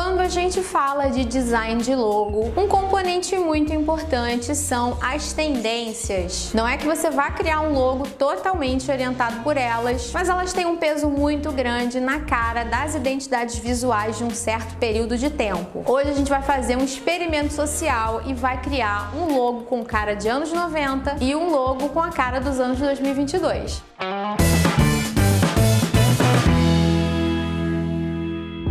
Quando a gente fala de design de logo, um componente muito importante são as tendências. Não é que você vá criar um logo totalmente orientado por elas, mas elas têm um peso muito grande na cara das identidades visuais de um certo período de tempo. Hoje a gente vai fazer um experimento social e vai criar um logo com cara de anos 90 e um logo com a cara dos anos 2022.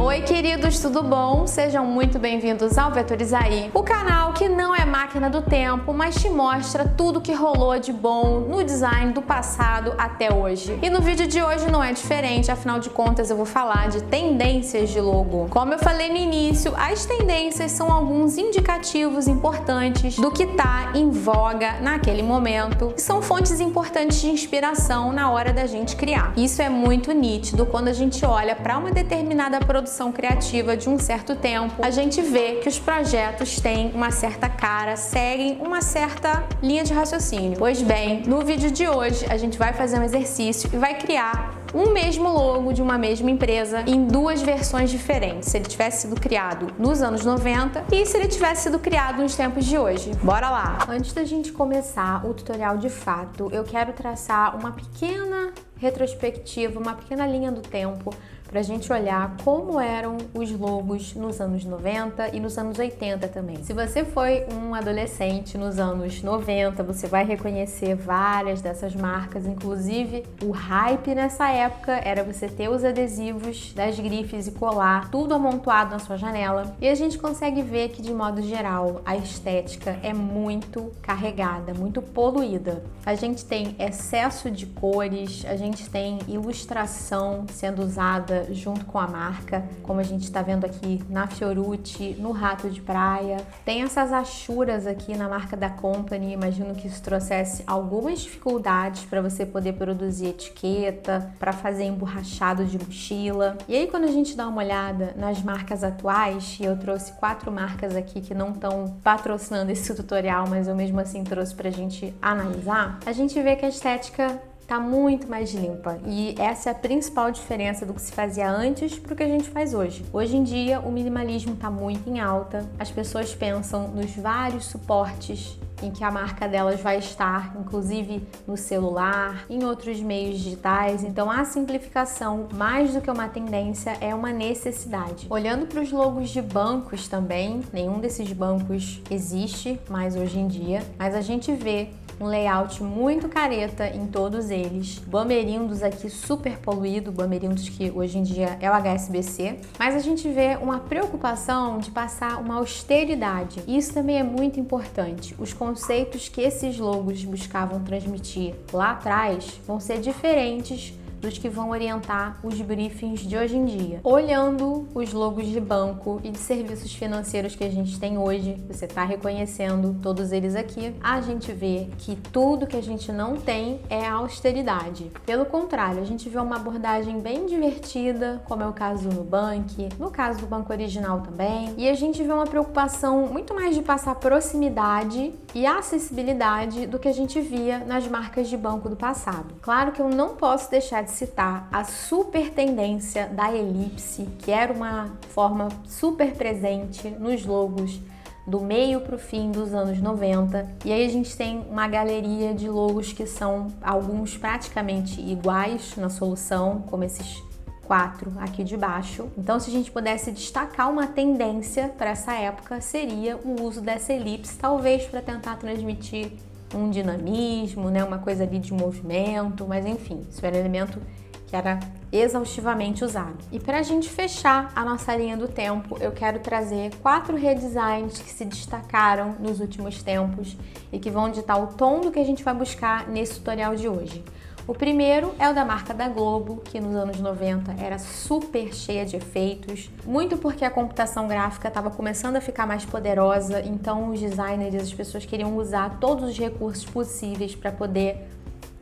Oi queridos, tudo bom? Sejam muito bem-vindos ao Vetorizaí, o canal que não é máquina do tempo, mas te mostra tudo que rolou de bom no design do passado até hoje. E no vídeo de hoje não é diferente, afinal de contas eu vou falar de tendências de logo. Como eu falei no início, as tendências são alguns indicativos importantes do que tá em voga naquele momento e são fontes importantes de inspiração na hora da gente criar. Isso é muito nítido quando a gente olha para uma determinada produção criativa de um certo tempo, a gente vê que os projetos têm uma certa cara, seguem uma certa linha de raciocínio. Pois bem, no vídeo de hoje a gente vai fazer um exercício e vai criar um mesmo logo de uma mesma empresa em duas versões diferentes, se ele tivesse sido criado nos anos 90 e se ele tivesse sido criado nos tempos de hoje. Bora lá! Antes da gente começar o tutorial de fato, eu quero traçar uma pequena retrospectiva, uma pequena linha do tempo para a gente olhar como eram os logos nos anos 90 e nos anos 80 também. Se você foi um adolescente nos anos 90, você vai reconhecer várias dessas marcas, inclusive o hype nessa época era você ter os adesivos das grifes e colar tudo amontoado na sua janela. E a gente consegue ver que, de modo geral, a estética é muito carregada, muito poluída. A gente tem excesso de cores, a gente tem ilustração sendo usada junto com a marca, como a gente está vendo aqui na Fiorucci, no Rato de Praia. Tem essas achuras aqui na marca da Company, imagino que isso trouxesse algumas dificuldades para você poder produzir etiqueta, para fazer emborrachado de mochila. E aí quando a gente dá uma olhada nas marcas atuais, e eu trouxe 4 marcas aqui que não estão patrocinando esse tutorial, mas eu mesmo assim trouxe pra gente analisar, a gente vê que a estética tá muito mais limpa e essa é a principal diferença do que se fazia antes para o que a gente faz hoje. Hoje em dia o minimalismo tá muito em alta, as pessoas pensam nos vários suportes em que a marca delas vai estar, inclusive no celular, em outros meios digitais. Então a simplificação, mais do que uma tendência, é uma necessidade. Olhando para os logos de bancos também, nenhum desses bancos existe mais hoje em dia, mas a gente vê um layout muito careta em todos eles. Bamerindos aqui super poluído, Bamerindos que hoje em dia é o HSBC, mas a gente vê uma preocupação de passar uma austeridade. Isso também é muito importante. Os conceitos que esses logos buscavam transmitir lá atrás vão ser diferentes dos que vão orientar os briefings de hoje em dia. Olhando os logos de banco e de serviços financeiros que a gente tem hoje, você está reconhecendo todos eles aqui, a gente vê que tudo que a gente não tem é a austeridade. Pelo contrário, a gente vê uma abordagem bem divertida, como é o caso do Nubank, no caso do Banco Original também, e a gente vê uma preocupação muito mais de passar proximidade e acessibilidade do que a gente via nas marcas de banco do passado. Claro que eu não posso deixar de citar a super tendência da elipse, que era uma forma super presente nos logos do meio para o fim dos anos 90. E aí a gente tem uma galeria de logos que são alguns praticamente iguais na solução, como esses 4 aqui de baixo. Então, se a gente pudesse destacar uma tendência para essa época, seria o uso dessa elipse, talvez para tentar transmitir um dinamismo, né, uma coisa ali de movimento, mas enfim, isso era um elemento que era exaustivamente usado. E para a gente fechar a nossa linha do tempo, eu quero trazer 4 redesigns que se destacaram nos últimos tempos e que vão ditar o tom do que a gente vai buscar nesse tutorial de hoje. O primeiro é o da marca da Globo, que nos anos 90 era super cheia de efeitos, muito porque a computação gráfica estava começando a ficar mais poderosa, então os designers e as pessoas queriam usar todos os recursos possíveis para poder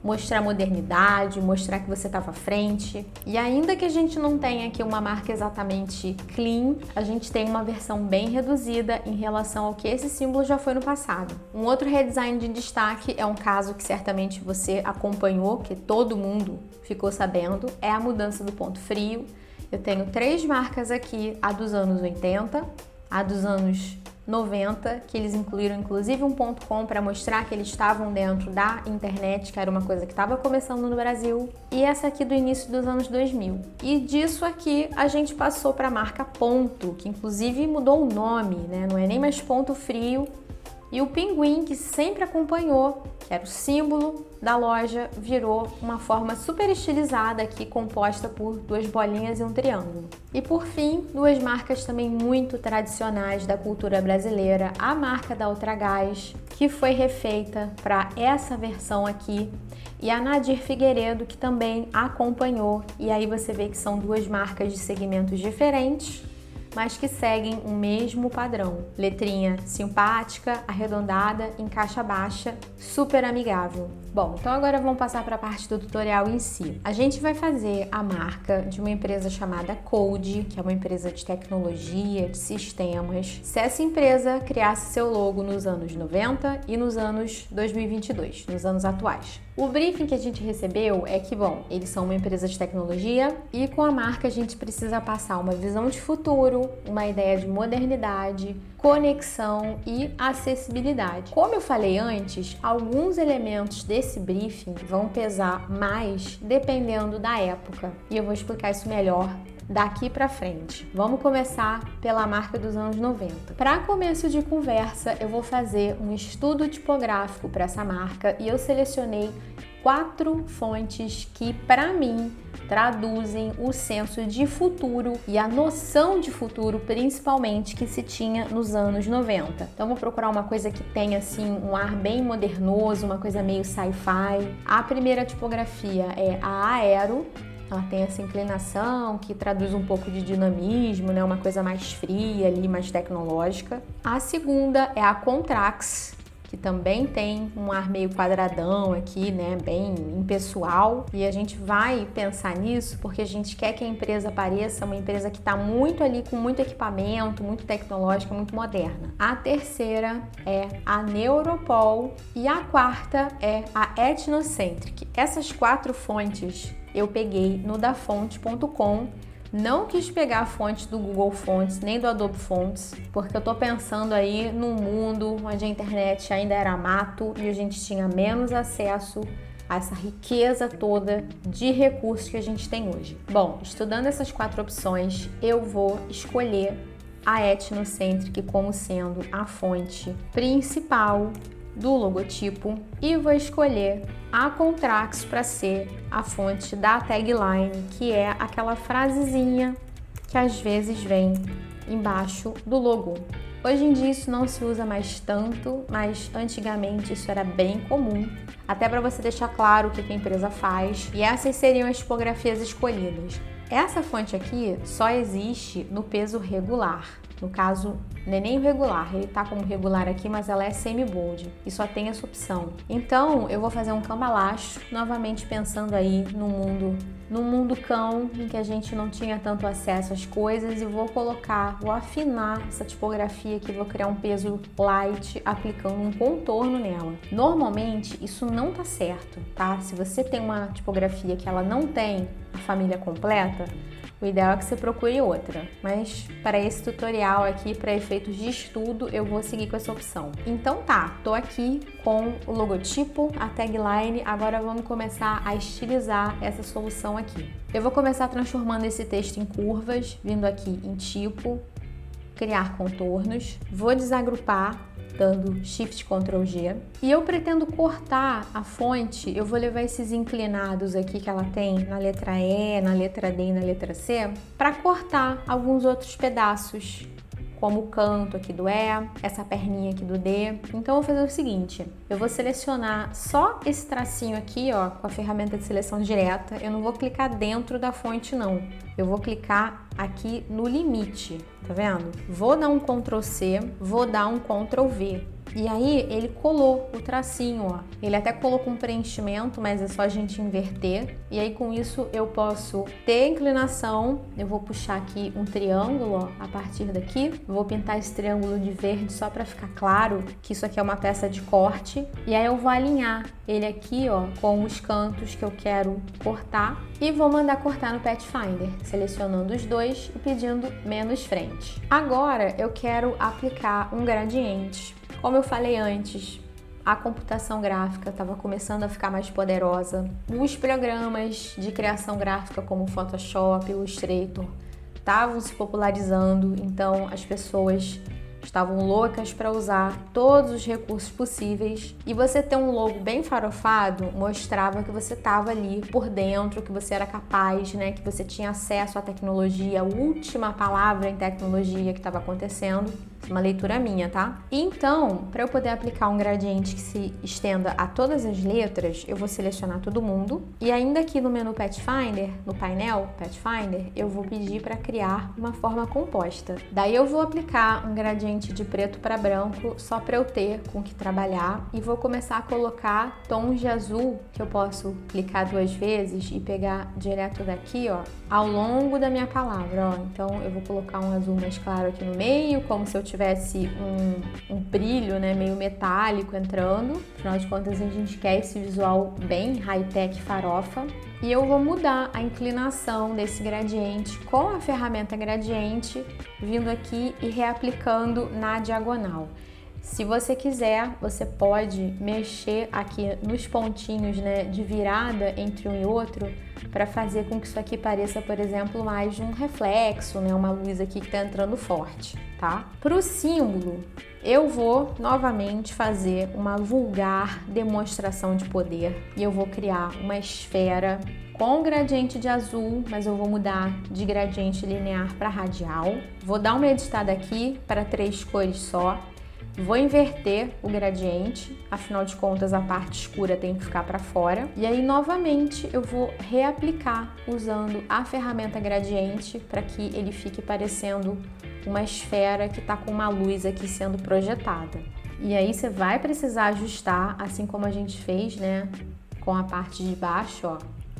mostrar modernidade, mostrar que você estava à frente. E ainda que a gente não tenha aqui uma marca exatamente clean, a gente tem uma versão bem reduzida em relação ao que esse símbolo já foi no passado. Um outro redesign de destaque é um caso que certamente você acompanhou, que todo mundo ficou sabendo, é a mudança do ponto frio Eu tenho 3 marcas aqui, a dos anos 80, a dos anos 90, que eles incluíram inclusive um .com para mostrar que eles estavam dentro da internet, que era uma coisa que estava começando no Brasil, e essa aqui do início dos anos 2000. E disso aqui a gente passou para a marca Ponto, que inclusive mudou o nome, né? Não é nem mais Ponto Frio. E o pinguim, que sempre acompanhou, que era o símbolo da loja, virou uma forma super estilizada aqui, composta por 2 bolinhas e um triângulo. E por fim, 2 marcas também muito tradicionais da cultura brasileira, a marca da Ultragás, que foi refeita para essa versão aqui, e a Nadir Figueiredo, que também acompanhou. E aí você vê que são 2 marcas de segmentos diferentes, mas que seguem o mesmo padrão. Letrinha simpática, arredondada, em caixa baixa, super amigável. Bom, então agora vamos passar para a parte do tutorial em si. A gente vai fazer a marca de uma empresa chamada Code, que é uma empresa de tecnologia, de sistemas. Se essa empresa criasse seu logo nos anos 90 e nos anos 2022, nos anos atuais. O briefing que a gente recebeu é que, bom, eles são uma empresa de tecnologia e com a marca a gente precisa passar uma visão de futuro, uma ideia de modernidade, conexão e acessibilidade. Como eu falei antes, alguns elementos desse briefing vão pesar mais dependendo da época e eu vou explicar isso melhor daqui para frente. Vamos começar pela marca dos anos 90. Para começo de conversa, eu vou fazer um estudo tipográfico para essa marca e eu selecionei 4 fontes que, para mim, traduzem o senso de futuro e a noção de futuro, principalmente, que se tinha nos anos 90. Então, vou procurar uma coisa que tenha, assim, um ar bem modernoso, uma coisa meio sci-fi. A primeira tipografia é a Aero. Ela tem essa inclinação que traduz um pouco de dinamismo, né? Uma coisa mais fria ali, mais tecnológica. A segunda é a Contrax, que também tem um ar meio quadradão aqui, né? Bem impessoal. E a gente vai pensar nisso porque a gente quer que a empresa pareça uma empresa que está muito ali com muito equipamento, muito tecnológica, muito moderna. A terceira é a Neuropol e a quarta é a Ethnocentric. Essas 4 fontes eu peguei no dafonte.com, não quis pegar a fonte do Google Fonts nem do Adobe Fonts, porque eu tô pensando aí num mundo onde a internet ainda era mato e a gente tinha menos acesso a essa riqueza toda de recursos que a gente tem hoje. Bom, estudando essas 4 opções, eu vou escolher a Ethnocentric como sendo a fonte principal do logotipo e vou escolher a Contrax para ser a fonte da tagline, que é aquela frasezinha que às vezes vem embaixo do logo. Hoje em dia isso não se usa mais tanto, mas antigamente isso era bem comum, até para você deixar claro o que a empresa faz, e essas seriam as tipografias escolhidas. Essa fonte aqui só existe no peso regular. No caso, não é nem o regular, ele tá como regular aqui, mas ela é semi-bold e só tem essa opção. Então, eu vou fazer um cambalacho, novamente pensando aí num mundo cão, em que a gente não tinha tanto acesso às coisas, e vou afinar essa tipografia aqui, vou criar um peso light, aplicando um contorno nela. Normalmente, isso não tá certo, tá? Se você tem uma tipografia que ela não tem a família completa, o ideal é que você procure outra, mas para esse tutorial aqui, para efeitos de estudo, eu vou seguir com essa opção. Então tá, tô aqui com o logotipo, a tagline, agora vamos começar a estilizar essa solução aqui. Eu vou começar transformando esse texto em curvas, vindo aqui em tipo, criar contornos, vou desagrupar, dando Shift Ctrl G. E eu pretendo cortar a fonte, eu vou levar esses inclinados aqui que ela tem na letra E, na letra D e na letra C, para cortar alguns outros pedaços, como o canto aqui do E, essa perninha aqui do D. Então eu vou fazer o seguinte, eu vou selecionar só esse tracinho aqui, ó, com a ferramenta de seleção direta. Eu não vou clicar dentro da fonte não, eu vou clicar aqui no limite, tá vendo? Vou dar um Ctrl C, vou dar um Ctrl V. E aí ele colou o tracinho, ó. Ele até colocou um preenchimento, mas é só a gente inverter. E aí com isso eu posso ter inclinação. Eu vou puxar aqui um triângulo, ó, a partir daqui. Vou pintar esse triângulo de verde só para ficar claro que isso aqui é uma peça de corte. E aí eu vou alinhar ele aqui, ó, com os cantos que eu quero cortar. E vou mandar cortar no Pathfinder. selecionando os dois e pedindo menos frente. Agora eu quero aplicar um gradiente. Como eu falei antes, a computação gráfica estava começando a ficar mais poderosa. Os programas de criação gráfica como o Photoshop, o Illustrator, estavam se popularizando, então as pessoas estavam loucas para usar todos os recursos possíveis, e você ter um logo bem farofado mostrava que você estava ali por dentro, que você era capaz, né, que você tinha acesso à tecnologia, a última palavra em tecnologia que estava acontecendo. Uma leitura minha, tá? Então, para eu poder aplicar um gradiente que se estenda a todas as letras, eu vou selecionar todo mundo e ainda aqui no menu Pathfinder, no painel Pathfinder, eu vou pedir para criar uma forma composta. Daí eu vou aplicar um gradiente de preto para branco só para eu ter com que trabalhar e vou começar a colocar tons de azul que eu posso clicar 2 vezes e pegar direto daqui, ó, ao longo da minha palavra, ó. Então eu vou colocar um azul mais claro aqui no meio, como se eu tivesse um brilho, né, meio metálico entrando. Afinal de contas, a gente quer esse visual bem high-tech farofa. E eu vou mudar a inclinação desse gradiente com a ferramenta gradiente, vindo aqui e reaplicando na diagonal. Se você quiser, você pode mexer aqui nos pontinhos, né, de virada entre um e outro para fazer com que isso aqui pareça, por exemplo, mais um reflexo, né, uma luz aqui que está entrando forte, tá? Para o símbolo, eu vou novamente fazer uma vulgar demonstração de poder e eu vou criar uma esfera com gradiente de azul, mas eu vou mudar de gradiente linear para radial. Vou dar uma editada aqui para 3 cores só. Vou inverter o gradiente, afinal de contas a parte escura tem que ficar para fora. E aí novamente eu vou reaplicar usando a ferramenta gradiente para que ele fique parecendo uma esfera que está com uma luz aqui sendo projetada. E aí você vai precisar ajustar, assim como a gente fez, né, com a parte de baixo, ó.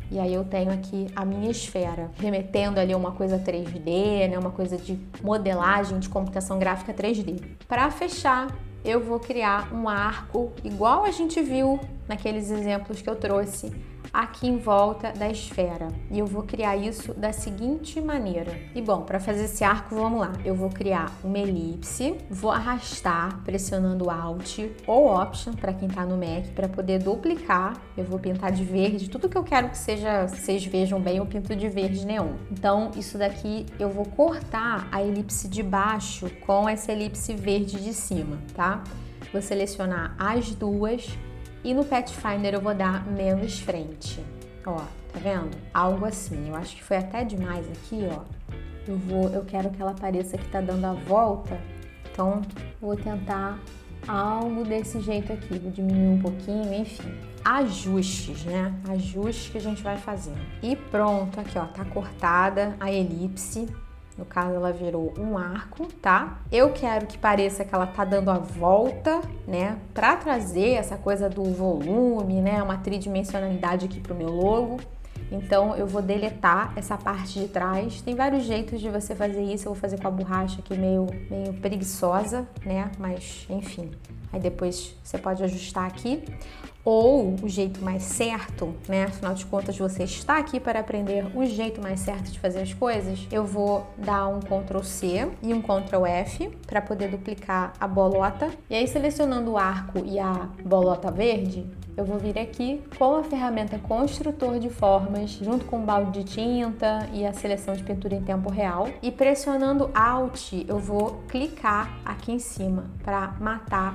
E aí eu tenho aqui a minha esfera, remetendo ali uma coisa 3D, né, uma coisa de modelagem de computação gráfica 3D. Para fechar, eu vou criar um arco igual a gente viu naqueles exemplos que eu trouxe aqui em volta da esfera. E eu vou criar isso da seguinte maneira. E bom, para fazer esse arco, vamos lá. Eu vou criar uma elipse, vou arrastar pressionando Alt ou Option para quem está no Mac para poder duplicar. Eu vou pintar de verde, tudo que eu quero que seja, vocês vejam bem, eu pinto de verde neon. Então, isso daqui eu vou cortar a elipse de baixo com essa elipse verde de cima, tá? Vou selecionar as duas. E no Pathfinder eu vou dar menos frente, ó, tá vendo? Algo assim, eu acho que foi até demais aqui, ó. Eu quero que ela pareça que tá dando a volta, então vou tentar algo desse jeito aqui, vou diminuir um pouquinho, enfim. Ajustes, né? Ajustes que a gente vai fazendo. E pronto, aqui ó, tá cortada a elipse. No caso, ela virou um arco, tá? Eu quero que pareça que ela tá dando a volta, né? Pra trazer essa coisa do volume, né? Uma tridimensionalidade aqui pro meu logo. Então, eu vou deletar essa parte de trás. Tem vários jeitos de você fazer isso. Eu vou fazer com a borracha aqui meio preguiçosa, né? Mas, enfim. Aí depois você pode ajustar aqui. Ou o jeito mais certo, né? Afinal de contas, você está aqui para aprender o jeito mais certo de fazer as coisas. Eu vou dar um Ctrl C e um Ctrl F para poder duplicar a bolota. E aí, selecionando o arco e a bolota verde, eu vou vir aqui com a ferramenta Construtor de Formas, junto com o balde de tinta e a seleção de pintura em tempo real. E pressionando Alt, eu vou clicar aqui em cima para matar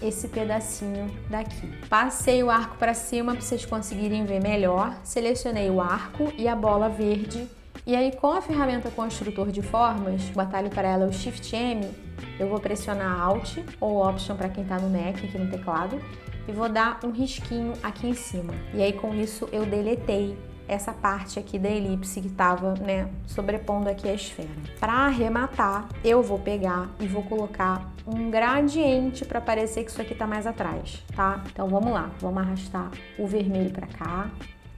esse pedacinho daqui. Passei o arco para cima para vocês conseguirem ver melhor. Selecionei o arco e a bola verde. E aí, com a ferramenta Construtor de Formas, o atalho para ela é o Shift M, eu vou pressionar Alt ou Option para quem está no Mac, aqui no teclado, e vou dar um risquinho aqui em cima. E aí, com isso, eu deletei essa parte aqui da elipse que estava, né, sobrepondo aqui a esfera. Para arrematar, eu vou pegar e vou colocar um gradiente para parecer que isso aqui tá mais atrás, tá? Então vamos lá, vamos arrastar o vermelho para cá.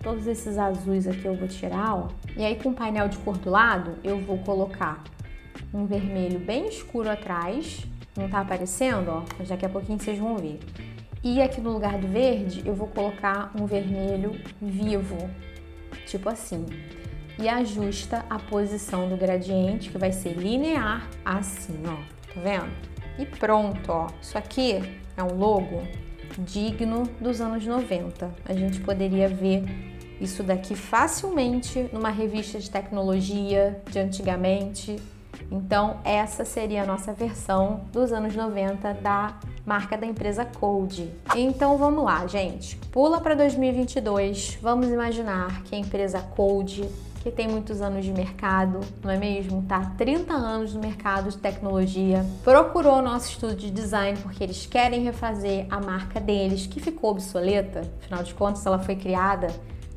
Todos esses azuis aqui eu vou tirar, ó. E aí, com o painel de cor do lado, eu vou colocar um vermelho bem escuro atrás. Não tá aparecendo, ó, mas daqui a pouquinho vocês vão ver. E aqui no lugar do verde, eu vou colocar um vermelho vivo, tipo assim. e ajusta a posição do gradiente, que vai ser linear, assim, ó, tá vendo? E pronto, ó, isso aqui é um logo digno dos anos 90. A gente poderia ver isso daqui facilmente numa revista de tecnologia de antigamente. Então, essa seria a nossa versão dos anos 90 da marca da empresa Cold. Então, vamos lá, gente. Pula para 2022. Vamos imaginar que a empresa Cold, que tem muitos anos de mercado, não é mesmo? Tá há 30 anos no mercado de tecnologia. Procurou o nosso estúdio de design porque eles querem refazer a marca deles, que ficou obsoleta. Afinal de contas, ela foi criada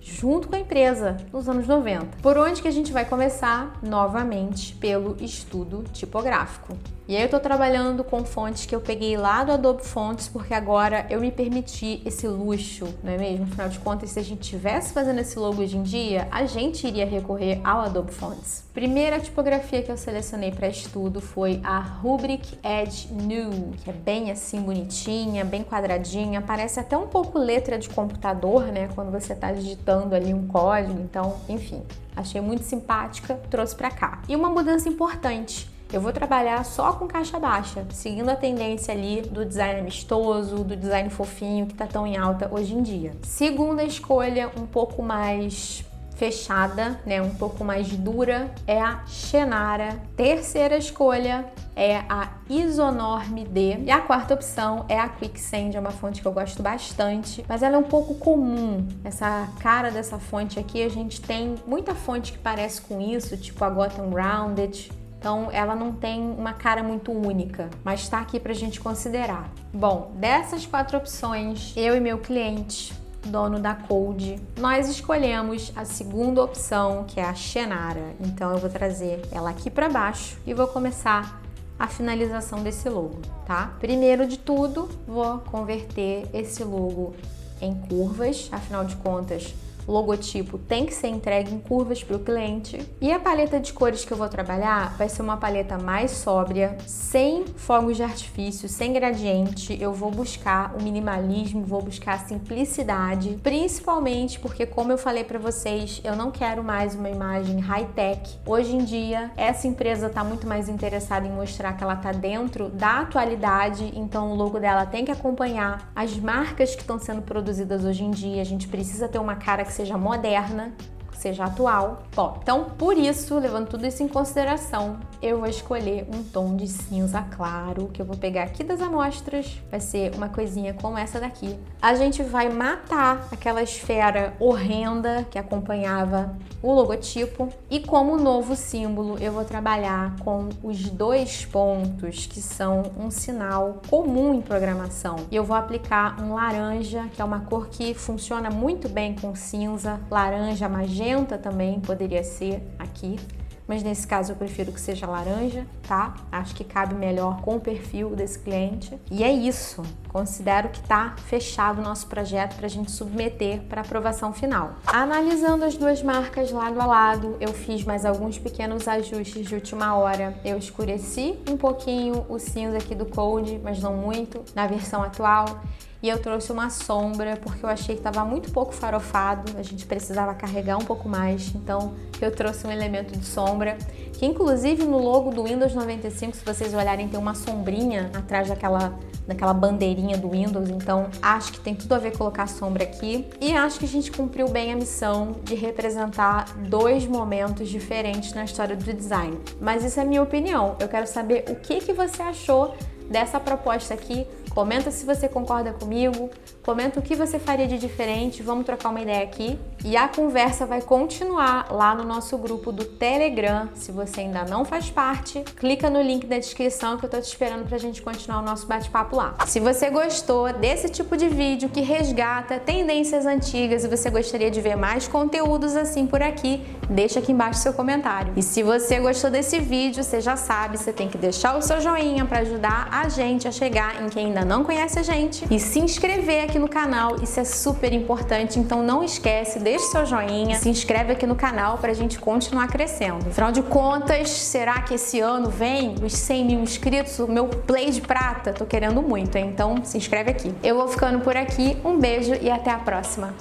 junto com a empresa nos anos 90. Por onde que a gente vai começar? Novamente pelo estudo tipográfico. E aí eu tô trabalhando com fontes que eu peguei lá do Adobe Fonts, porque agora eu me permiti esse luxo, não é mesmo? Afinal de contas, se a gente estivesse fazendo esse logo hoje em dia, a gente iria recorrer ao Adobe Fonts. Primeira tipografia que eu selecionei para estudo foi a Rubric Edge New, que é bem assim bonitinha, bem quadradinha, parece até um pouco letra de computador, né? Quando você tá digitando ali um código, então, enfim, achei muito simpática, trouxe para cá. E uma mudança importante. Eu vou trabalhar só com caixa baixa, seguindo a tendência ali do design amistoso, do design fofinho que tá tão em alta hoje em dia. Segunda escolha, um pouco mais fechada, né, um pouco mais dura, é a Shannara. Terceira escolha é a Isonorm D. E a quarta opção é a Quicksand, é uma fonte que eu gosto bastante, mas ela é um pouco comum. Essa cara dessa fonte aqui, a gente tem muita fonte que parece com isso, tipo a Gotham Rounded. Então, ela não tem uma cara muito única, mas está aqui para a gente considerar. Bom, dessas 4 opções, eu e meu cliente, dono da Cold, nós escolhemos a segunda opção, que é a Shannara. Então, eu vou trazer ela aqui para baixo e vou começar a finalização desse logo, tá? Primeiro de tudo, vou converter esse logo em curvas, afinal de contas, o logotipo tem que ser entregue em curvas para o cliente. E a paleta de cores que eu vou trabalhar vai ser uma paleta mais sóbria, sem fogos de artifício, sem gradiente. Eu vou buscar o minimalismo, vou buscar a simplicidade, principalmente porque, como eu falei para vocês, eu não quero mais uma imagem high-tech. Hoje em dia, essa empresa está muito mais interessada em mostrar que ela está dentro da atualidade, então o logo dela tem que acompanhar as marcas que estão sendo produzidas hoje em dia. A gente precisa ter uma cara que seja moderna, que seja atual. Bom, então por isso, levando tudo isso em consideração, eu vou escolher um tom de cinza claro, que eu vou pegar aqui das amostras, vai ser uma coisinha como essa daqui. A gente vai matar aquela esfera horrenda que acompanhava o logotipo e como novo símbolo eu vou trabalhar com os 2 pontos que são um sinal comum em programação. E eu vou aplicar um laranja, que é uma cor que funciona muito bem com cinza, laranja, magenta também poderia ser aqui. Mas nesse caso eu prefiro que seja laranja, tá? Acho que cabe melhor com o perfil desse cliente. E é isso. Considero que tá fechado o nosso projeto para a gente submeter para aprovação final. Analisando as 2 marcas lado a lado, eu fiz mais alguns pequenos ajustes de última hora. Eu escureci um pouquinho o cinza aqui do Cold, mas não muito, na versão atual. E eu trouxe uma sombra porque eu achei que estava muito pouco farofado, a gente precisava carregar um pouco mais, então eu trouxe um elemento de sombra, que inclusive no logo do Windows 95, se vocês olharem, tem uma sombrinha atrás daquela bandeirinha do Windows, então acho que tem tudo a ver colocar sombra aqui. E acho que a gente cumpriu bem a missão de representar 2 momentos diferentes na história do design. Mas isso é minha opinião, eu quero saber o que você achou dessa proposta aqui. Comenta se você concorda comigo, comenta o que você faria de diferente, vamos trocar uma ideia aqui. E a conversa vai continuar lá no nosso grupo do Telegram. Se você ainda não faz parte, clica no link da descrição que eu tô te esperando pra gente continuar o nosso bate-papo lá. Se você gostou desse tipo de vídeo que resgata tendências antigas e você gostaria de ver mais conteúdos assim por aqui, deixa aqui embaixo seu comentário. E se você gostou desse vídeo, você já sabe, você tem que deixar o seu joinha para ajudar a gente a chegar em quem ainda não conhece a gente e se inscrever aqui no canal, isso é super importante, então não esquece, deixa seu joinha, se inscreve aqui no canal pra gente continuar crescendo. Afinal de contas, será que esse ano vem os 100 mil inscritos, o meu play de prata? Tô querendo muito, hein? Então se inscreve aqui. Eu vou ficando por aqui, um beijo e até a próxima!